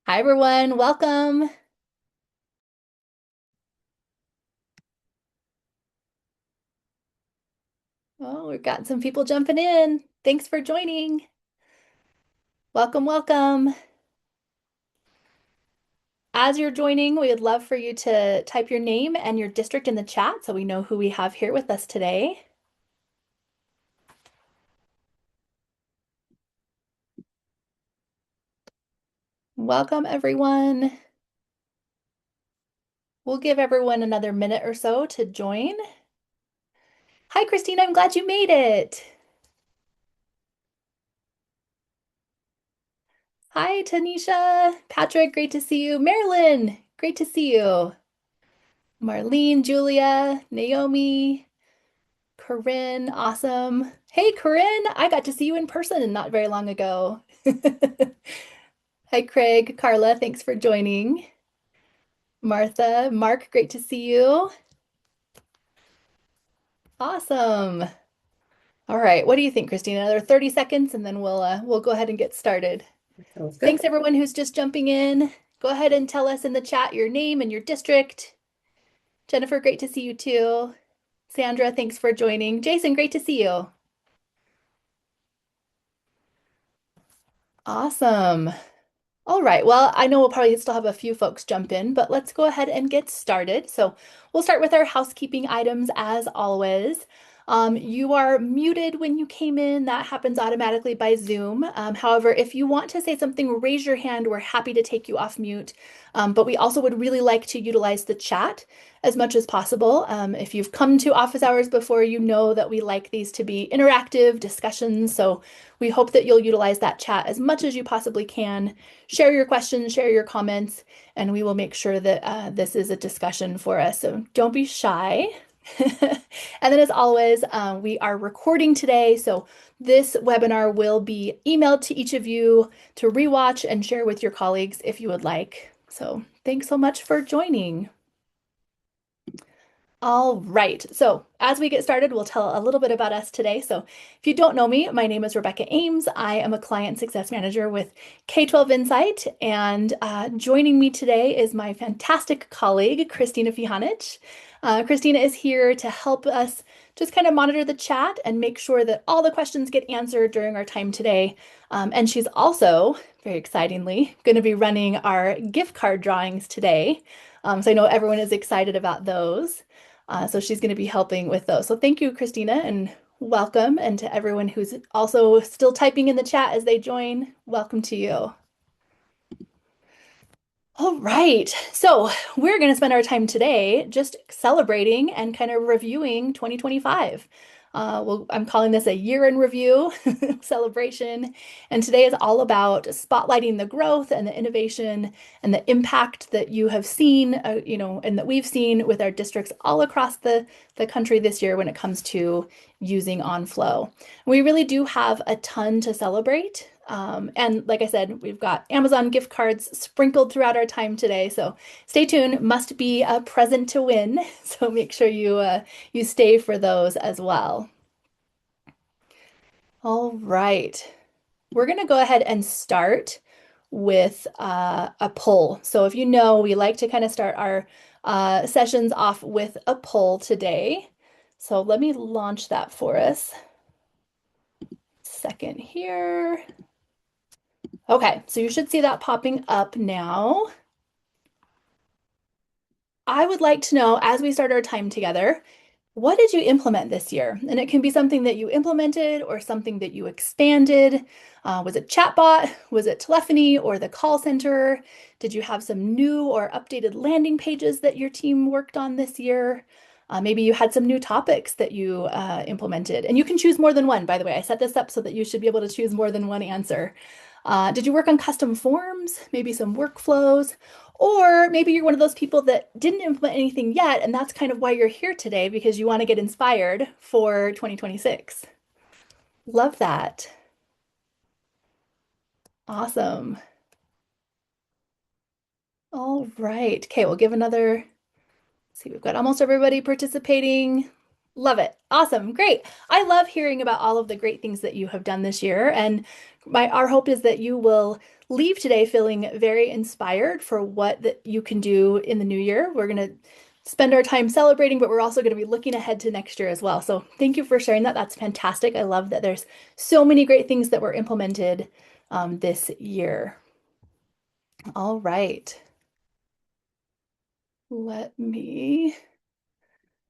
Hi, everyone. Welcome. Oh, we've got some people jumping in. Thanks for joining. Welcome, welcome. As you're joining, we would love for you to type your name and your district in the chat so we know who we have here with us today. Welcome, everyone. We'll give everyone another minute or so to join. Hi, Christine. I'm glad you made it. Hi, Tanisha. Patrick, great to see you. Marilyn, great to see you. Marlene, Julia, Naomi. Corinne, awesome. Hey, Corinne, I got to see you in person not very long ago. Hi, Craig, Carla, thanks for joining. Martha, Mark, great to see you. Awesome. All right, what do you think, Christina? Another 30 seconds and then we'll go ahead and get started. Sounds good. Thanks everyone who's just jumping in. Go ahead and tell us in the chat your name and your district. Jennifer, great to see you too. Sandra, thanks for joining. Jason, great to see you. Awesome. All right. Well, I know we'll probably still have a few folks jump in, but let's go ahead and get started. So we'll start with our housekeeping items as always. You are muted when you came in. That happens automatically by Zoom. However, if you want to say something, raise your hand. We're happy to take you off mute. But we also would really like to utilize the chat as much as possible. If you've come to office hours before, you know that we like these to be interactive discussions. So we hope that you'll utilize that chat as much as you possibly can. Share your questions, share your comments, and we will make sure that this is a discussion for us. So don't be shy. And then, as always, we are recording today. So this webinar will be emailed to each of you to rewatch and share with your colleagues if you would like. So thanks so much for joining. All right. So, as we get started, we'll tell a little bit about us today. So, if you don't know me, my name is Rebecca Ames. I am a client success manager with K-12 Insight, and joining me today is my fantastic colleague, Christina Fihanich. Christina is here to help us just kind of monitor the chat and make sure that all the questions get answered during our time today. And she's also, very excitingly, going to be running our gift card drawings today. So I know everyone is excited about those. So she's going to be helping with those. So thank you, Christina, and welcome. And to everyone who's also still typing in the chat as they join, welcome to you. All right. So we're going to spend our time today just celebrating and kind of reviewing 2025. I'm calling this a year in review celebration. And today is all about spotlighting the growth and the innovation and the impact that you have seen, and that we've seen with our districts all across the country this year when it comes to using Onflo. We really do have a ton to celebrate. And like I said, we've got Amazon gift cards sprinkled throughout our time today. So stay tuned. Must be a present to win. So make sure you stay for those as well. All right. We're going to go ahead and start with a poll. So if you know, we like to kind of start our sessions off with a poll today. So let me launch that for us. Second here. Okay, so you should see that popping up now. I would like to know, as we start our time together, what did you implement this year? And it can be something that you implemented or something that you expanded. Was it chatbot? Was it telephony or the call center? Did you have some new or updated landing pages that your team worked on this year? Maybe you had some new topics that you implemented. And you can choose more than one, by the way. I set this up so that you should be able to choose more than one answer. Did you work on custom forms? Maybe some workflows? Or maybe you're one of those people that didn't implement anything yet, and that's kind of why you're here today because you want to get inspired for 2026. Love that. Awesome. All right. Okay, we'll give another. See, we've got almost everybody participating. Love it. Awesome. Great. I love hearing about all of the great things that you have done this year. And our hope is that you will leave today feeling very inspired for what that you can do in the new year. We're going to spend our time celebrating, but we're also going to be looking ahead to next year as well. So thank you for sharing that. That's fantastic. I love that there's so many great things that were implemented this year. All right. Let me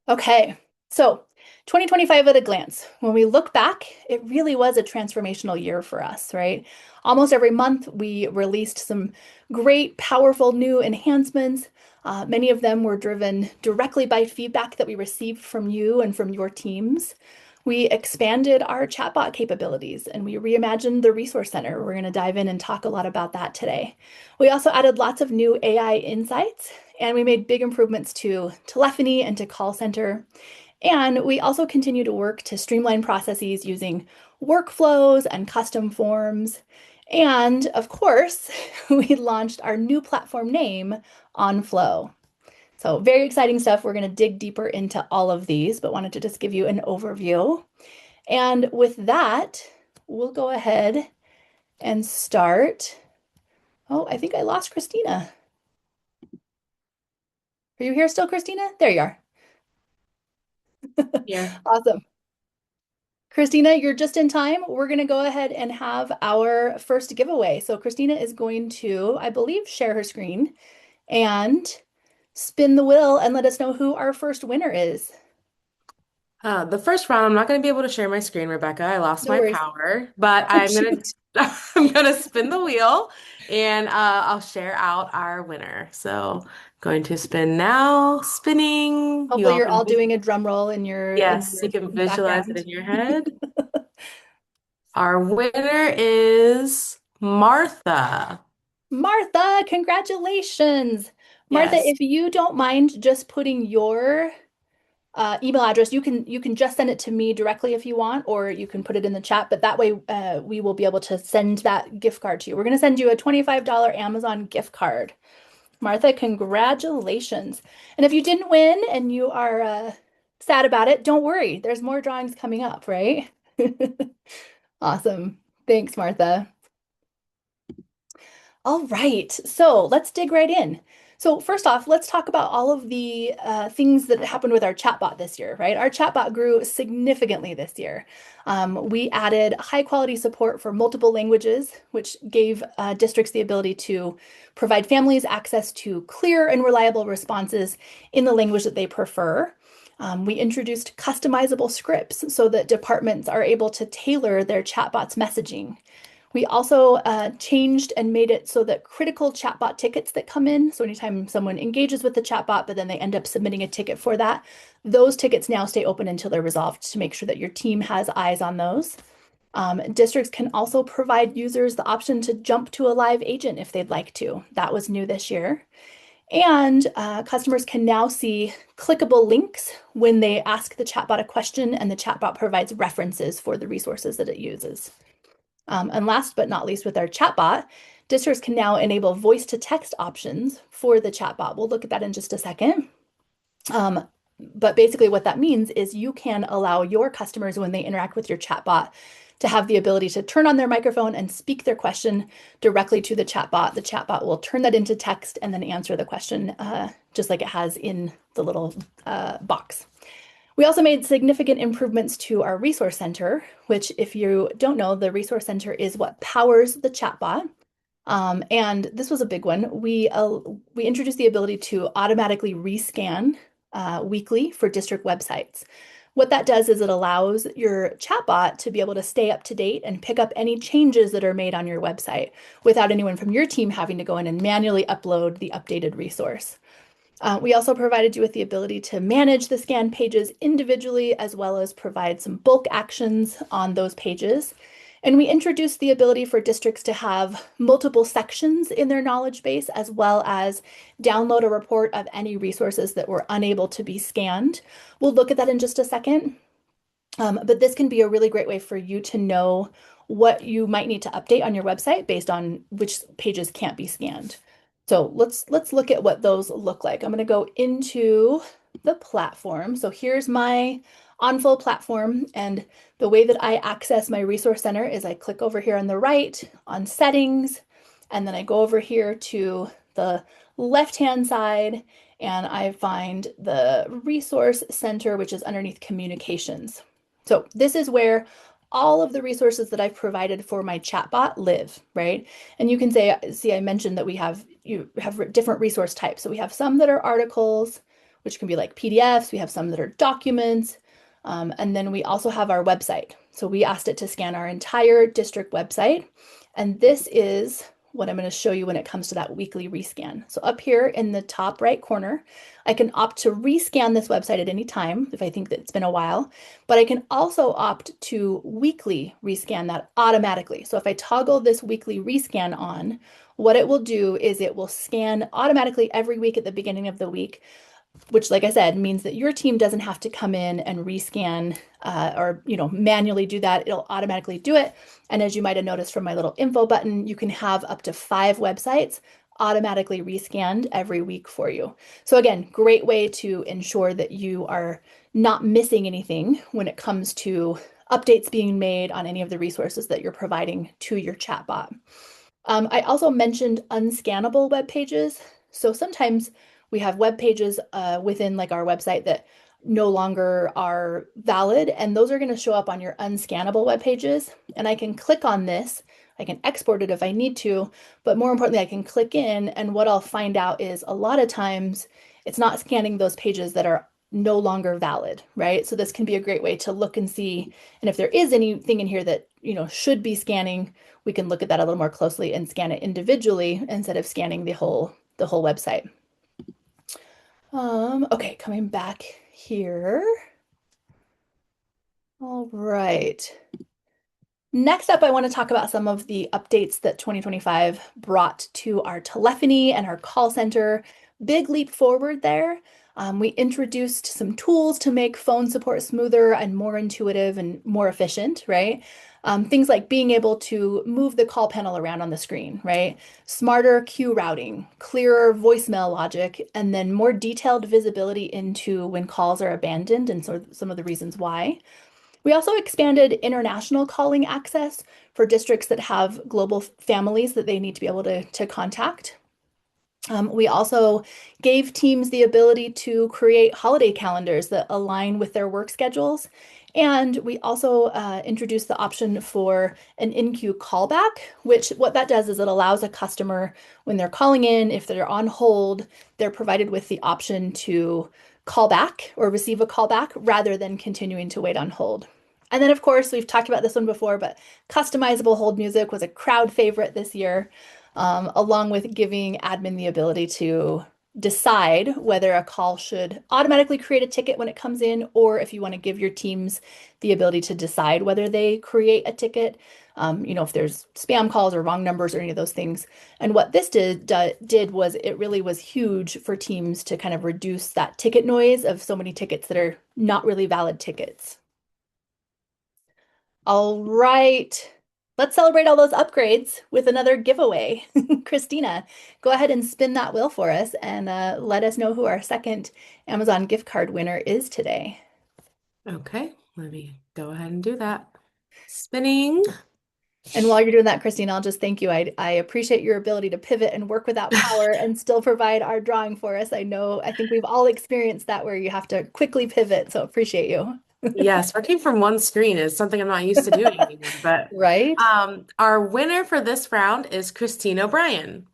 Okay, so 2025 at a glance. When we look back, it really was a transformational year for us, right? Almost every month, we released some great, powerful new enhancements. Many of them were driven directly by feedback that we received from you and from your teams. We expanded our chatbot capabilities and we reimagined the Resource Center. We're going to dive in and talk a lot about that today. We also added lots of new AI insights and we made big improvements to telephony and to call center. And we also continue to work to streamline processes using workflows and custom forms. And of course, we launched our new platform name, Onflo. So very exciting stuff. We're going to dig deeper into all of these, but wanted to just give you an overview. And with that, we'll go ahead and start. Oh, I think I lost Christina. Are you here still, Christina? There you are. Here. Awesome. Christina, you're just in time. We're going to go ahead and have our first giveaway. So Christina is going to, I believe, share her screen and spin the wheel and let us know who our first winner is. The first round, I'm not going to be able to share my screen, Rebecca. I lost No my worries. power, but Oh, I'm gonna shoot. I'm gonna spin the wheel and I'll share out our winner. So going to spin now, spinning. You Hopefully all you're can all doing a drum roll yes, you can in the visualize it background. in your head. Our winner is Martha. Martha, congratulations. Martha, Yes. if you don't mind just putting your email address, you can just send it to me directly if you want, or you can put it in the chat, but that way we will be able to send that gift card to you. We're going to send you a $25 Amazon gift card. Martha, congratulations. And if you didn't win and you are sad about it, don't worry. There's more drawings coming up, right? Awesome. Thanks, Martha. All right, so let's dig right in. So first off, let's talk about all of the things that happened with our chatbot this year, right? Our chatbot grew significantly this year. We added high quality support for multiple languages, which gave districts the ability to provide families access to clear and reliable responses in the language that they prefer. We introduced customizable scripts so that departments are able to tailor their chatbot's messaging. We also changed and made it so that critical chatbot tickets that come in, so anytime someone engages with the chatbot, but then they end up submitting a ticket for that, those tickets now stay open until they're resolved to make sure that your team has eyes on those. Districts can also provide users the option to jump to a live agent if they'd like to. That was new this year. And customers can now see clickable links when they ask the chatbot a question, and the chatbot provides references for the resources that it uses. And last but not least, with our chatbot, districts can now enable voice to text options for the chatbot. We'll look at that in just a second. Um, but basically, what that means is you can allow your customers, when they interact with your chatbot, to have the ability to turn on their microphone and speak their question directly to the chatbot. The chatbot will turn that into text and then answer the question just like it has in the little box. We also made significant improvements to our resource center, which, if you don't know, the resource center is what powers the chatbot. And this was a big one. We introduced the ability to automatically rescan weekly for district websites. What that does is it allows your chatbot to be able to stay up to date and pick up any changes that are made on your website without anyone from your team having to go in and manually upload the updated resource. We also provided you with the ability to manage the scan pages individually, as well as provide some bulk actions on those pages. And we introduced the ability for districts to have multiple sections in their knowledge base, as well as download a report of any resources that were unable to be scanned. We'll look at that in just a second. But this can be a really great way for you to know what you might need to update on your website based on which pages can't be scanned. So let's look at what those look like. I'm going to go into the platform. So here's my Onflo platform. And the way that I access my resource center is I click over here on the right on settings, and then I go over here to the left-hand side and I find the resource center, which is underneath communications. So this is where all of the resources that I've provided for my chatbot live, right? And you can see, I mentioned that you have different resource types. So we have some that are articles, which can be like PDFs. We have some that are documents. And then we also have our website. So we asked it to scan our entire district website. And this is what I'm going to show you when it comes to that weekly rescan. So up here in the top right corner, I can opt to rescan this website at any time if I think that it's been a while, but I can also opt to weekly rescan that automatically. So if I toggle this weekly rescan on, what it will do is it will scan automatically every week at the beginning of the week, which, like I said, means that your team doesn't have to come in and rescan or manually do that. It'll automatically do it. And as you might have noticed from my little info button, you can have up to 5 websites automatically rescanned every week for you. So again, great way to ensure that you are not missing anything when it comes to updates being made on any of the resources that you're providing to your chatbot. I also mentioned unscannable web pages. So sometimes we have web pages within like our website that no longer are valid, and those are going to show up on your unscannable web pages. And I can click on this. I can export it if I need to, but more importantly, I can click in, and what I'll find out is a lot of times it's not scanning those pages that are no longer valid, right? So this can be a great way to look and see, and if there is anything in here that, should be scanning, we can look at that a little more closely and scan it individually instead of scanning the whole website. Okay, coming back here. All right. Next up, I want to talk about some of the updates that 2025 brought to our telephony and our call center. Big leap forward there. We introduced some tools to make phone support smoother and more intuitive and more efficient, right? Things like being able to move the call panel around on the screen, right? Smarter queue routing, clearer voicemail logic, and then more detailed visibility into when calls are abandoned and sort of some of the reasons why. We also expanded international calling access for districts that have global families that they need to be able to contact. We also gave teams the ability to create holiday calendars that align with their work schedules. And we also introduced the option for an in-queue callback, which what that does is it allows a customer, when they're calling in, if they're on hold, they're provided with the option to call back or receive a callback rather than continuing to wait on hold. And then, of course, we've talked about this one before, but customizable hold music was a crowd favorite this year, along with giving admin the ability to decide whether a call should automatically create a ticket when it comes in, or if you want to give your teams the ability to decide whether they create a ticket, if there's spam calls or wrong numbers or any of those things. And what this did was it really was huge for teams to kind of reduce that ticket noise of so many tickets that are not really valid tickets. All right. Let's celebrate all those upgrades with another giveaway. Christina, go ahead and spin that wheel for us and let us know who our second Amazon gift card winner is today. Okay, let me go ahead and do that. Spinning. And while you're doing that, Christina, I'll just thank you. I appreciate your ability to pivot and work without power and still provide our drawing for us. I think we've all experienced that where you have to quickly pivot, so appreciate you. Yes, working from one screen is something I'm not used to doing anymore. But Right? our winner for this round is Christine O'Brien.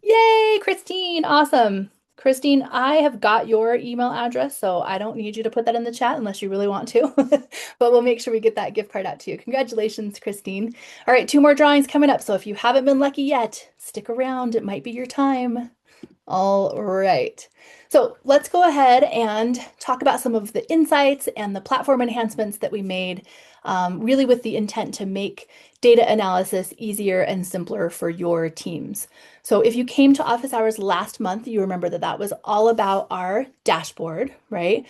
Yay, Christine. Awesome. Christine, I have got your email address, so I don't need you to put that in the chat unless you really want to. But we'll make sure we get that gift card out to you. Congratulations, Christine. All right, 2 more drawings coming up. So if you haven't been lucky yet, stick around. It might be your time. All right. So let's go ahead and talk about some of the insights and the platform enhancements that we made, really with the intent to make data analysis easier and simpler for your teams. So if you came to office hours last month, you remember that that was all about our dashboard, right?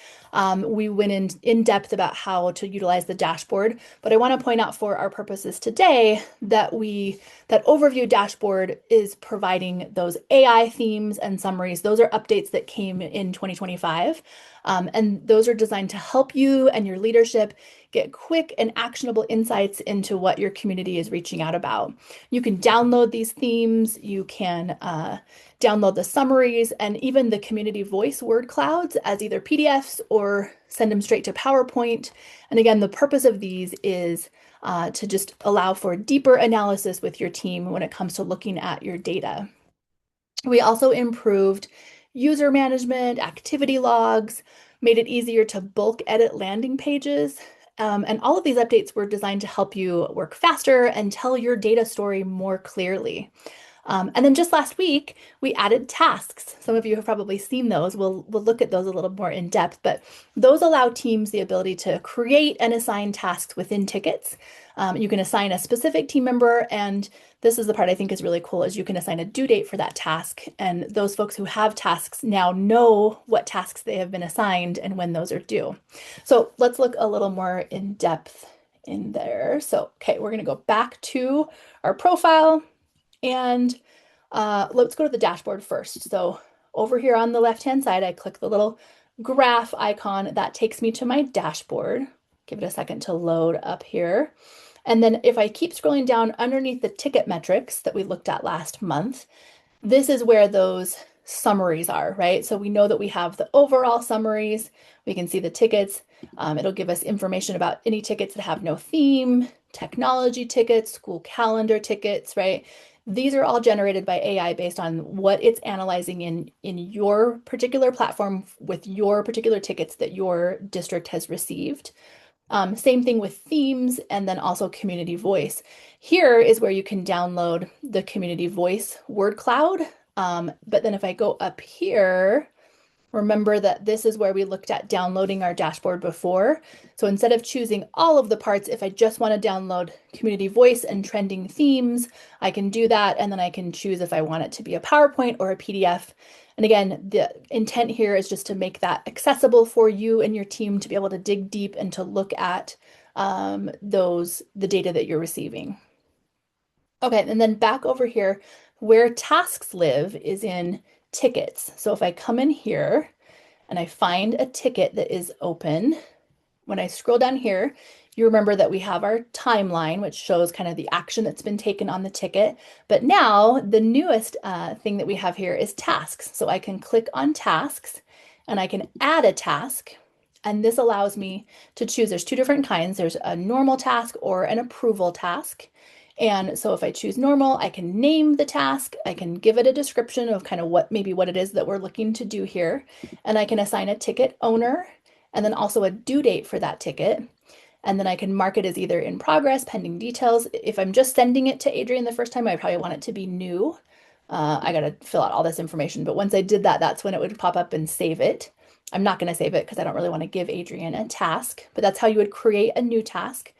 We went in depth about how to utilize the dashboard, but I want to point out for our purposes today that that overview dashboard is providing those AI themes and summaries, those are updates that came in 2025. And those are designed to help you and your leadership get quick and actionable insights into what your community is reaching out about. You can download these themes, you can download the summaries and even the community voice word clouds as either PDFs or send them straight to PowerPoint. And again, the purpose of these is to just allow for deeper analysis with your team when it comes to looking at your data. We also improved user management, activity logs, made it easier to bulk edit landing pages. And all of these updates were designed to help you work faster and tell your data story more clearly. And then just last week, we added tasks. Some of you have probably seen those. We'll look at those a little more in depth, but those allow teams the ability to create and assign tasks within tickets. You can assign a specific team member, and this is the part I think is really cool, is you can assign a due date for that task. And those folks who have tasks now know what tasks they have been assigned and when those are due. So let's look a little more in depth in there. So, okay, we're going to go back to our profile. And let's go to the dashboard first. So over here on the left-hand side, I click the little graph icon. That takes me to my dashboard. Give it a second to load up here. And then if I keep scrolling down underneath the ticket metrics that we looked at last month, this is where those summaries are, right? So we know that we have the overall summaries. We can see the tickets. It'll give us information about any tickets that have no theme, technology tickets, school calendar tickets, right? These are all generated by AI based on what it's analyzing in your particular platform with your particular tickets that your district has received. Same thing with themes and then also community voice. Here is where you can download the community voice word cloud. But then if I go up here, remember that this is where we looked at downloading our dashboard before. So instead of choosing all of the parts, if I just want to download community voice and trending themes, I can do that. And then I can choose if I want it to be a PowerPoint or a PDF. And again, the intent here is just to make that accessible for you and your team to be able to dig deep and to look at the data that you're receiving. Okay, and then back over here, where tasks live is in tickets. So if I come in here, and I find a ticket that is open. When I scroll down here, you remember that we have our timeline, which shows kind of the action that's been taken on the ticket. But now the newest thing that we have here is tasks. So I can click on tasks and I can add a task. And this allows me to choose. There's two different kinds. There's a normal task or an approval task. And so if I choose normal, I can name the task. I can give it a description of kind of what it is that we're looking to do here. And I can assign a ticket owner and then also a due date for that ticket. And then I can mark it as either in progress, pending details. If I'm just sending it to Adrian the first time, I probably want it to be new. I got to fill out all this information. But once I did that, that's when it would pop up and save it. I'm not going to save it because I don't really want to give Adrian a task, but that's how you would create a new task.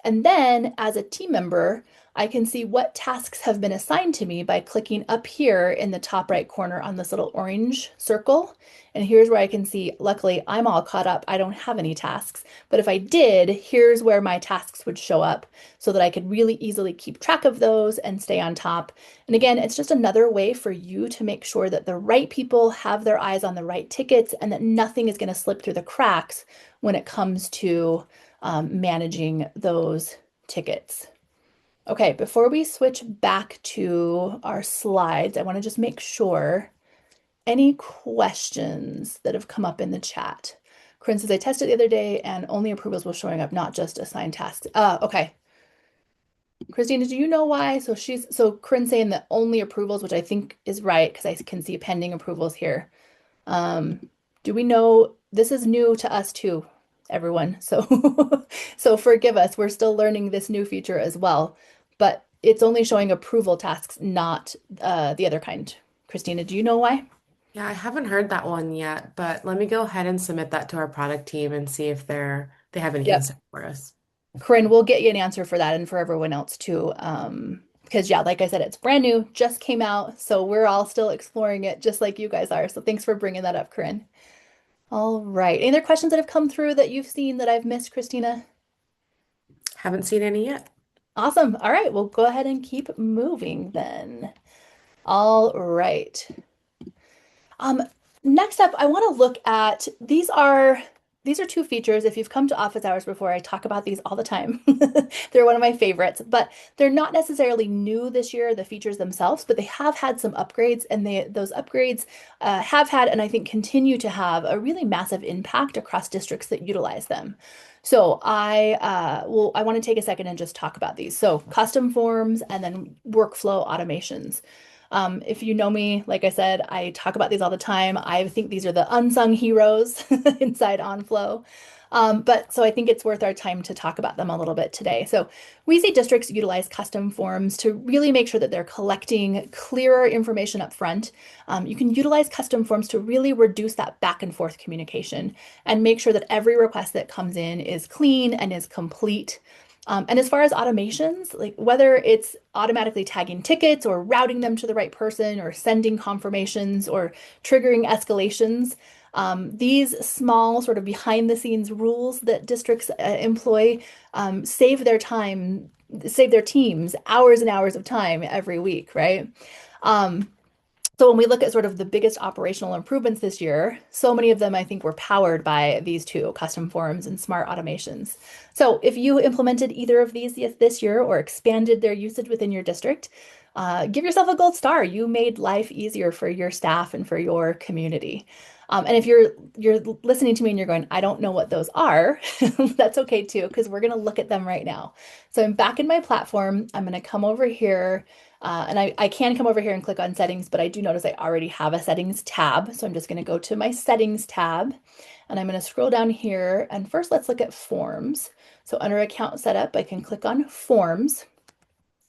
And then as a team member, I can see what tasks have been assigned to me by clicking up here in the top right corner on this little orange circle. And here's where I can see, luckily, I'm all caught up. I don't have any tasks. But if I did, here's where my tasks would show up so that I could really easily keep track of those and stay on top. And again, it's just another way for you to make sure that the right people have their eyes on the right tickets and that nothing is going to slip through the cracks when it comes to managing those tickets. Okay, before we switch back to our slides, I want to just make sure any questions that have come up in the chat. Corinne says, I tested the other day and only approvals were showing up, not just assigned tasks. Okay. Christina, do you know why? So Corinne's saying that only approvals, which I think is right because I can see pending approvals here. Um, do we know this is new to us too, everyone? So so forgive us. We're still learning this new feature as well, but it's only showing approval tasks, not the other kind. Christina, do you know why? Yeah, I haven't heard that one yet, but let me go ahead and submit that to our product team and see if they have any Yep. insight for us. Corinne, we'll get you an answer for that and for everyone else too. Because yeah, like I said, it's brand new, just came out, so we're all still exploring it just like you guys are. So thanks for bringing that up, Corinne. All right. Any other questions that have come through that you've seen that I've missed, Christina? Haven't seen any yet. Awesome. All right, we'll go ahead and keep moving then. All right. Um, Next up, I want to look at these are two features. If you've come to office hours before, I talk about these all the time. They're one of my favorites, but they're not necessarily new this year, the features themselves, but they have had some upgrades, and those upgrades have had, and I think continue to have, a really massive impact across districts that utilize them. So I want to take a second and just talk about these. So custom forms and then workflow automations. If you know me, like I said, I talk about these all the time. I think these are the unsung heroes inside Onflo. But so I think it's worth our time to talk about them a little bit today. So we see districts utilize custom forms to really make sure that they're collecting clearer information up front. You can utilize custom forms to really reduce that back and forth communication and make sure that every request that comes in is clean and is complete. And as far as automations, like whether it's automatically tagging tickets or routing them to the right person or sending confirmations or triggering escalations, these small sort of behind the scenes rules that districts employ save their time, save their teams hours and hours of time every week, right? Um, so when we look at sort of the biggest operational improvements this year, so many of them I think were powered by these two, custom forms and smart automations. So if you implemented either of these this year or expanded their usage within your district, give yourself a gold star. You made life easier for your staff and for your community. And if you're listening to me and you're going, I don't know what those are, that's okay too, because we're going to look at them right now. So I'm back in my platform. I'm going to come over here. And I can come over here and click on settings, but I do notice I already have a settings tab. So I'm just going to go to my settings tab and I'm going to scroll down here. And first, let's look at forms. So under account setup, I can click on forms.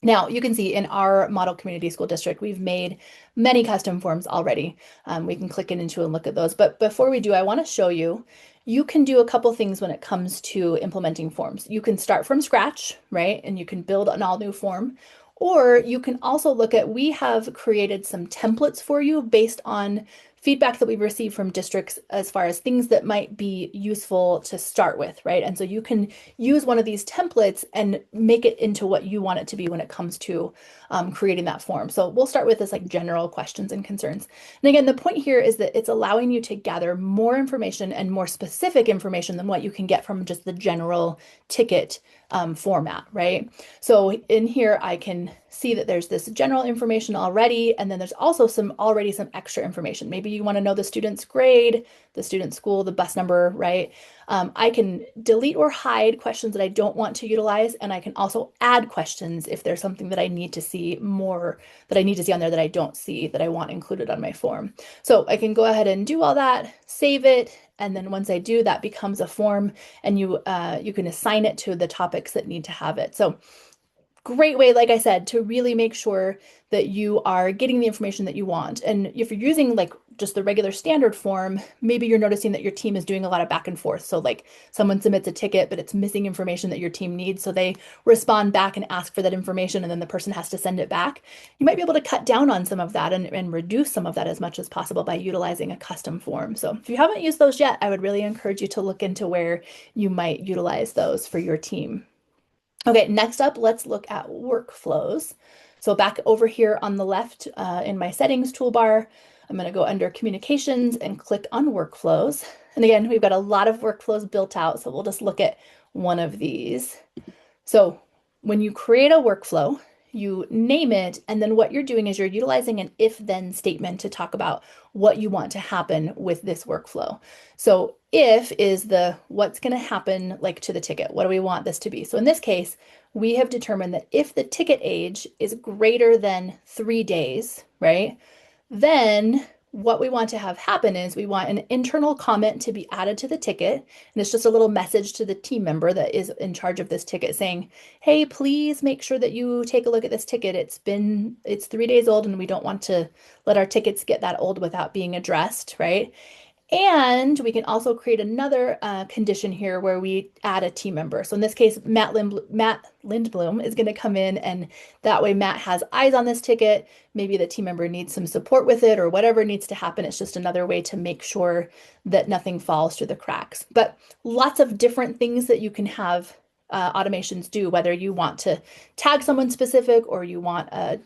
Now, you can see in our model community school district, we've made many custom forms already. We can click into and look at those. But before we do, I want to show you, you can do a couple things when it comes to implementing forms. You can start from scratch, right? And you can build an all new form. Or you can also look at, we have created some templates for you based on feedback that we've received from districts as far as things that might be useful to start with, right? And so you can use one of these templates and make it into what you want it to be when it comes to creating that form. So we'll start with this like general questions and concerns. And again, the point here is that it's allowing you to gather more information and more specific information than what you can get from just the general ticket format, right? So in here, I can see that there's this general information already, and then there's also some extra information. Maybe you want to know the student's grade, the student's school, the bus number, right? I can delete or hide questions that I don't want to utilize, and I can also add questions if there's something that I need to see more, that I need to see on there that I don't see, that I want included on my form. So I can go ahead and do all that, save it, and then once I do, that becomes a form, and you can assign it to the topics that need to have it. So great way, like I said, to really make sure that you are getting the information that you want. And if you're using like just the regular standard form, maybe you're noticing that your team is doing a lot of back and forth. So like someone submits a ticket, but it's missing information that your team needs. So they respond back and ask for that information, and then the person has to send it back. You might be able to cut down on some of that and reduce some of that as much as possible by utilizing a custom form. So if you haven't used those yet, I would really encourage you to look into where you might utilize those for your team. Okay, next up, let's look at workflows. So back over here on the left in my settings toolbar, I'm going to go under communications and click on workflows. And again, we've got a lot of workflows built out, so we'll just look at one of these. So when you create a workflow, you name it, and then what you're doing is you're utilizing an if-then statement to talk about what you want to happen with this workflow. So if is the what's going to happen like to the ticket. What do we want this to be? So in this case, we have determined that if the ticket age is greater than 3 days, right? Then what we want to have happen is we want an internal comment to be added to the ticket. And it's just a little message to the team member that is in charge of this ticket saying, hey, please make sure that you take a look at this ticket. It's 3 days old and we don't want to let our tickets get that old without being addressed, right? And we can also create another condition here where we add a team member. So in this case, Matt Lindblom is going to come in, and that way Matt has eyes on this ticket. Maybe the team member needs some support with it or whatever needs to happen. It's just another way to make sure that nothing falls through the cracks. But lots of different things that you can have automations do, whether you want to tag someone specific or you want a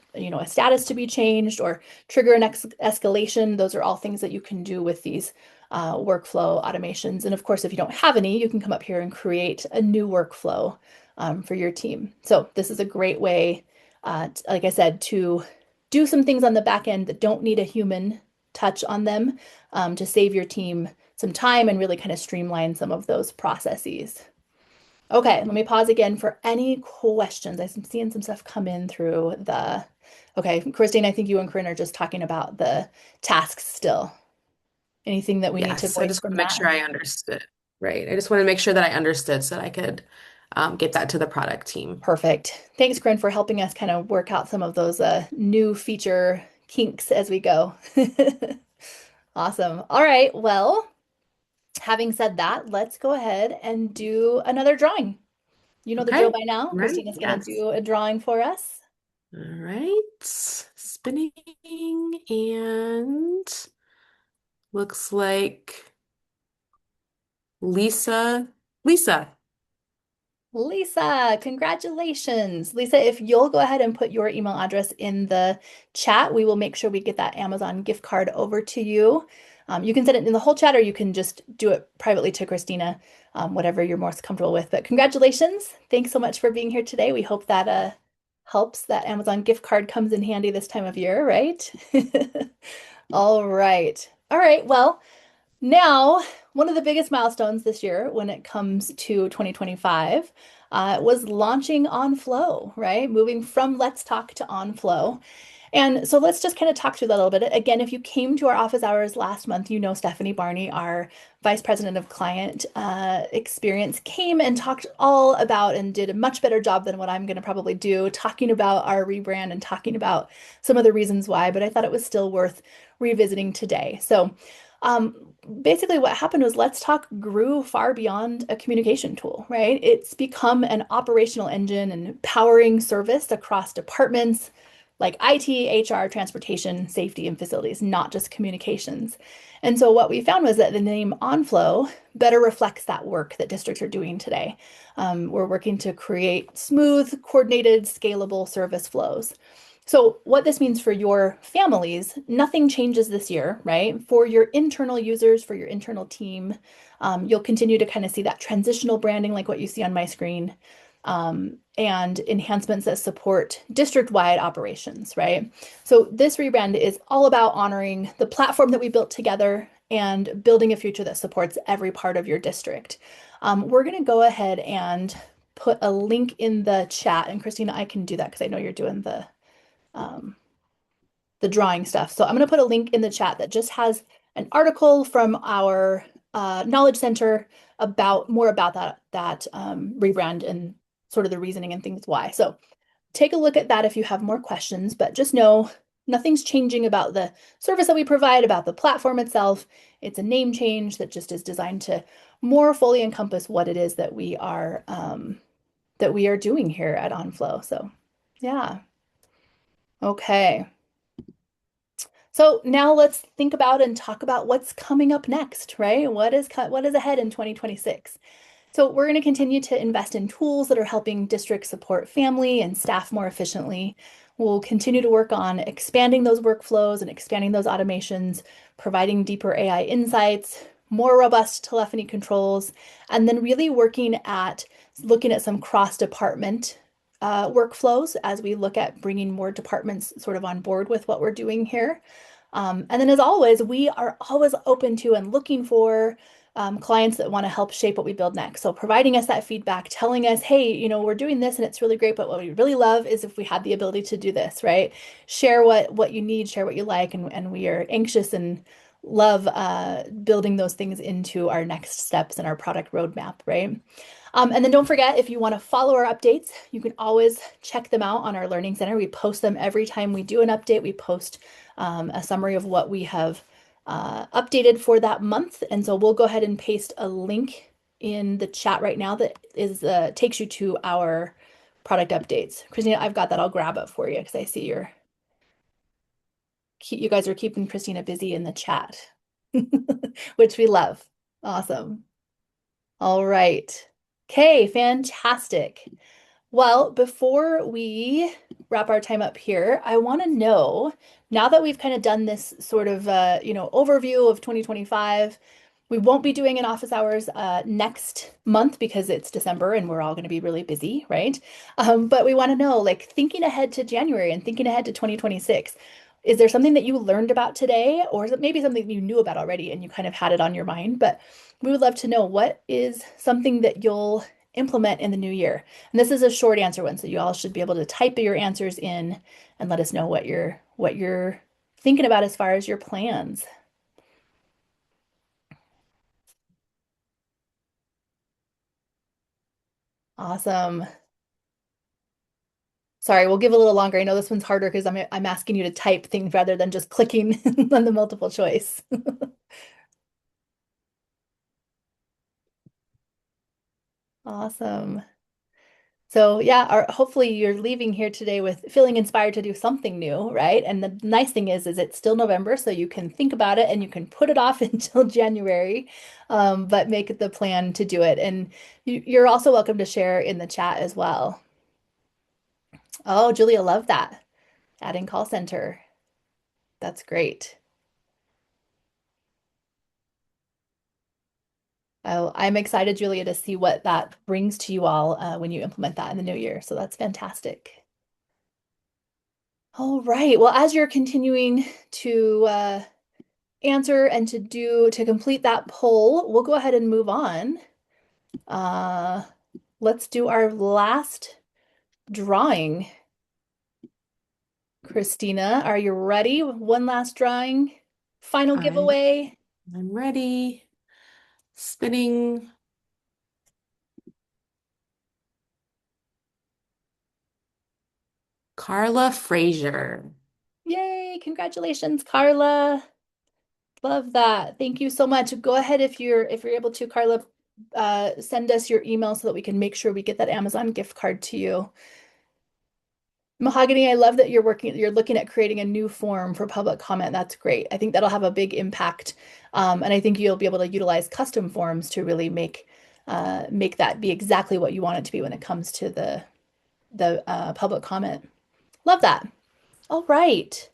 status to be changed or trigger an escalation. Those are all things that you can do with these workflow automations. And of course, if you don't have any, you can come up here and create a new workflow for your team. So this is a great way, like I said, to do some things on the back end that don't need a human touch on them, to save your team some time and really kind of streamline some of those processes. Okay, let me pause again for any questions. I'm seeing some stuff come in through the. Okay, Christine, I think you and Corinne are just talking about the tasks still. Anything that we need to Yes, I voice just want from to make that? sure I understood. Right. I just want to make sure that I understood so that I could get that to the product team. Perfect. Thanks, Corinne, for helping us kind of work out some of those new feature kinks as we go. Awesome. All right. Well, having said that, let's go ahead and do another drawing. You know the drill Okay. by now. Right. Christina's going to Yes. do a drawing for us. All right. Spinning and looks like Lisa. Lisa. Lisa, congratulations. Lisa, if you'll go ahead and put your email address in the chat, we will make sure we get that Amazon gift card over to you. You can send it in the whole chat or you can just do it privately to Christina, whatever you're most comfortable with. But congratulations. Thanks so much for being here today. We hope that helps. That Amazon gift card comes in handy this time of year, right? All right. All right. Well, now, one of the biggest milestones this year when it comes to 2025 was launching Onflo, right? Moving from Let's Talk to Onflo. And so let's just kind of talk through that a little bit. Again, if you came to our office hours last month, you know Stephanie Barney, our Vice President of Client Experience, came and talked all about and did a much better job than what I'm going to probably do, talking about our rebrand and talking about some of the reasons why. But I thought it was still worth revisiting today. So, um, basically, what happened was Let's Talk grew far beyond a communication tool, right? It's become an operational engine and powering service across departments like IT, HR, transportation, safety, and facilities, not just communications. And so what we found was that the name Onflow better reflects that work that districts are doing today. We're working to create smooth, coordinated, scalable service flows. So what this means for your families, nothing changes this year, right? For your internal users, for your internal team, you'll continue to kind of see that transitional branding like what you see on my screen, and enhancements that support district-wide operations, right? So this rebrand is all about honoring the platform that we built together and building a future that supports every part of your district. We're going to go ahead and put a link in the chat, and Christina, I can do that because I know you're doing um, the drawing stuff. So I'm going to put a link in the chat that just has an article from our Knowledge Center about more about that rebrand and sort of the reasoning and things why. So take a look at that if you have more questions, but just know nothing's changing about the service that we provide, about the platform itself. It's a name change that just is designed to more fully encompass what it is that we are doing here at Onflo. So yeah. Okay. So now let's think about and talk about what's coming up next, right? What is ahead in 2026? So we're going to continue to invest in tools that are helping districts support family and staff more efficiently. We'll continue to work on expanding those workflows and expanding those automations, providing deeper AI insights, more robust telephony controls, and then really looking at some cross-department workflows as we look at bringing more departments sort of on board with what we're doing here. And then, as always, we are always open to and looking for clients that want to help shape what we build next. So, providing us that feedback, telling us, hey, we're doing this and it's really great, but what we really love is if we had the ability to do this, right? Share what you need, share what you like, and we are anxious and love building those things into our next steps and our product roadmap, right? And then don't forget, if you want to follow our updates, you can always check them out on our Learning Center. We post them every time we do an update. We post a summary of what we have updated for that month. And so we'll go ahead and paste a link in the chat right now that takes you to our product updates. Christina, I've got that. I'll grab it for you because I see you guys are keeping Christina busy in the chat, which we love. Awesome. All right. Okay, fantastic. Well, before we wrap our time up here, I want to know, now that we've kind of done this sort of overview of 2025, we won't be doing an office hours next month because it's December and we're all going to be really busy, right? But we want to know, like, thinking ahead to January and thinking ahead to 2026, is there something that you learned about today, or is it maybe something you knew about already and you kind of had it on your mind? But we would love to know, what is something that you'll implement in the new year? And this is a short answer one, so you all should be able to type your answers in and let us know what you're thinking about as far as your plans. Awesome. Sorry, we'll give a little longer. I know this one's harder because I'm asking you to type things rather than just clicking on the multiple choice. Awesome. So yeah, hopefully you're leaving here today with feeling inspired to do something new, right? And the nice thing is it's still November, so you can think about it and you can put it off until January, but make the plan to do it. And you're also welcome to share in the chat as well. Oh, Julia, love that. Adding call center. That's great. I'm excited, Julia, to see what that brings to you all when you implement that in the new year. So that's fantastic. All right. Well, as you're continuing to answer and to complete that poll, we'll go ahead and move on. Uh, let's do our last drawing. Christina, are you ready? One last drawing. Final I'm giveaway. I'm ready. Spinning. Carla Fraser. Yay, congratulations, Carla. Love that. Thank you so much. Go ahead if you're able to, Carla, send us your email so that we can make sure we get that Amazon gift card to you. Mahogany, I love that you're looking at creating a new form for public comment. That's great. I think that'll have a big impact. And I think you'll be able to utilize custom forms to really make that be exactly what you want it to be when it comes to the public comment. Love that. All right.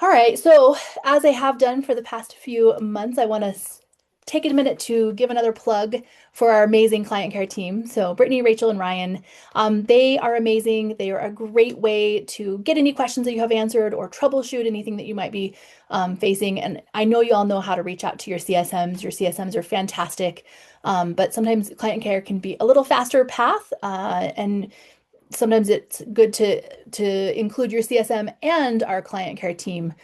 All right, so as I have done for the past few months, I want to take a minute to give another plug for our amazing client care team. So Brittany, Rachel, and Ryan, they are amazing. They are a great way to get any questions that you have answered or troubleshoot anything that you might be facing. And I know you all know how to reach out to your CSMs. Your CSMs are fantastic, but sometimes client care can be a little faster path, and sometimes it's good to include your CSM and our client care team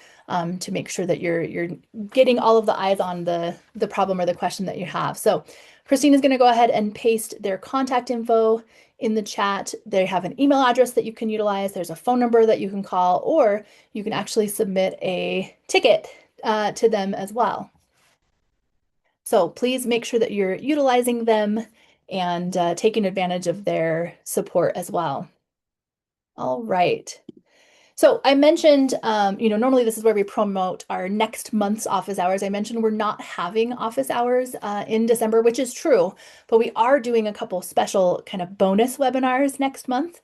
to make sure that you're getting all of the eyes on the problem or the question that you have. So Christine is going to go ahead and paste their contact info in the chat. They have an email address that you can utilize. There's a phone number that you can call, or you can actually submit a ticket to them as well. So please make sure that you're utilizing them and taking advantage of their support as well. All right. So I mentioned, normally this is where we promote our next month's office hours. I mentioned we're not having office hours in December, which is true, but we are doing a couple special kind of bonus webinars next month.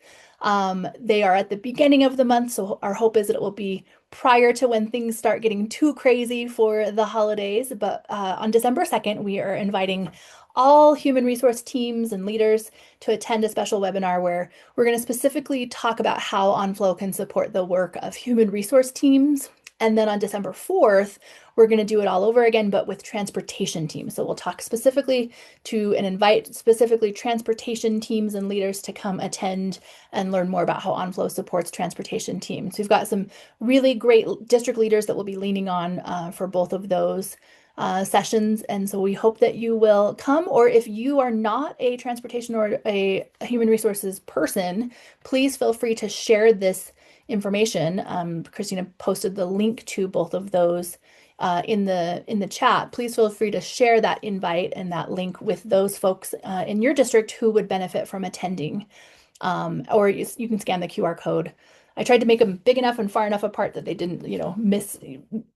They are at the beginning of the month, so our hope is that it will be prior to when things start getting too crazy for the holidays. But on December 2nd, we are inviting all human resource teams and leaders to attend a special webinar where we're going to specifically talk about how Onflo can support the work of human resource teams. And then on December 4th, we're going to do it all over again, but with transportation teams. So we'll talk specifically to and invite specifically transportation teams and leaders to come attend and learn more about how Onflo supports transportation teams. We've got some really great district leaders that we'll be leaning on for both of those sessions. And so we hope that you will come, or if you are not a transportation or a human resources person, please feel free to share this information. Christina posted the link to both of those in the chat. Please feel free to share that invite and that link with those folks in your district who would benefit from attending. Or you can scan the QR code. I tried to make them big enough and far enough apart that they didn't,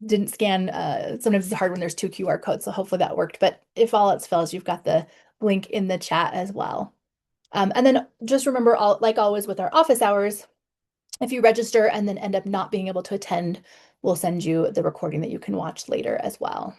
didn't scan. Sometimes it's hard when there's two QR codes, so hopefully that worked. But if all else fails, you've got the link in the chat as well. And then just remember, like always with our office hours, if you register and then end up not being able to attend, we'll send you the recording that you can watch later as well.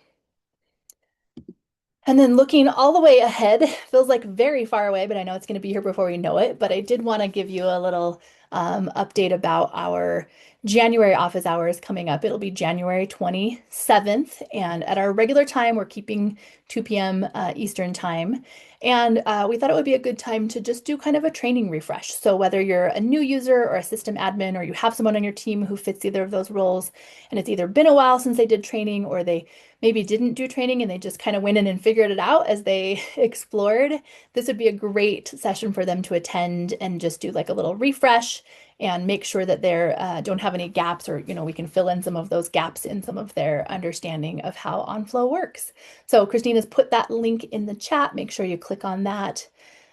And then looking all the way ahead feels like very far away, but I know it's going to be here before we know it. But I did want to give you a little update about our January office hours coming up. It'll be January 27th. And at our regular time, we're keeping 2 p.m. Eastern time. And we thought it would be a good time to just do kind of a training refresh. So whether you're a new user or a system admin, or you have someone on your team who fits either of those roles, and it's either been a while since they did training or they maybe didn't do training and they just kind of went in and figured it out as they explored, this would be a great session for them to attend and just do like a little refresh and make sure that they don't have any gaps, or we can fill in some of those gaps in some of their understanding of how Onflo works. So Christina's put that link in the chat. Make sure you click on that.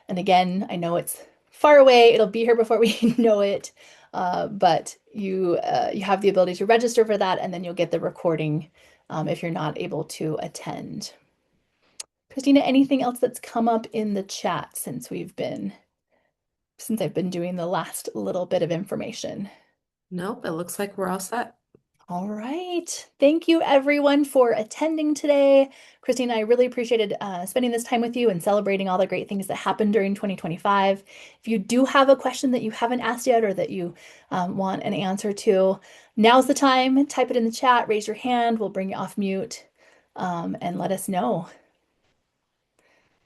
And again, I know it's far away. It'll be here before we know it. But you have the ability to register for that, and then you'll get the recording if you're not able to attend. Christina, anything else that's come up in the chat since I've been doing the last little bit of information? Nope, it looks like we're all set. All right. Thank you, everyone, for attending today. Christina, I really appreciated spending this time with you and celebrating all the great things that happened during 2025. If you do have a question that you haven't asked yet or that you want an answer to, now's the time. Type it in the chat, raise your hand. We'll bring you off mute and let us know.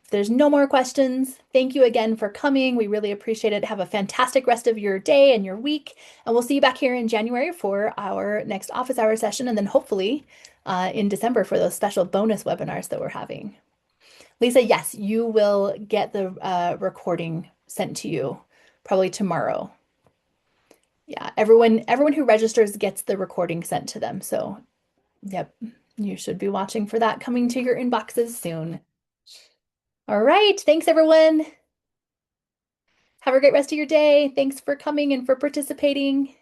If there's no more questions, thank you again for coming. We really appreciate it. Have a fantastic rest of your day and your week. And we'll see you back here in January for our next office hour session. And then hopefully in December for those special bonus webinars that we're having. Lisa, yes, you will get the recording sent to you probably tomorrow. Yeah, everyone who registers gets the recording sent to them. So, yep, you should be watching for that coming to your inboxes soon. All right. Thanks, everyone. Have a great rest of your day. Thanks for coming and for participating.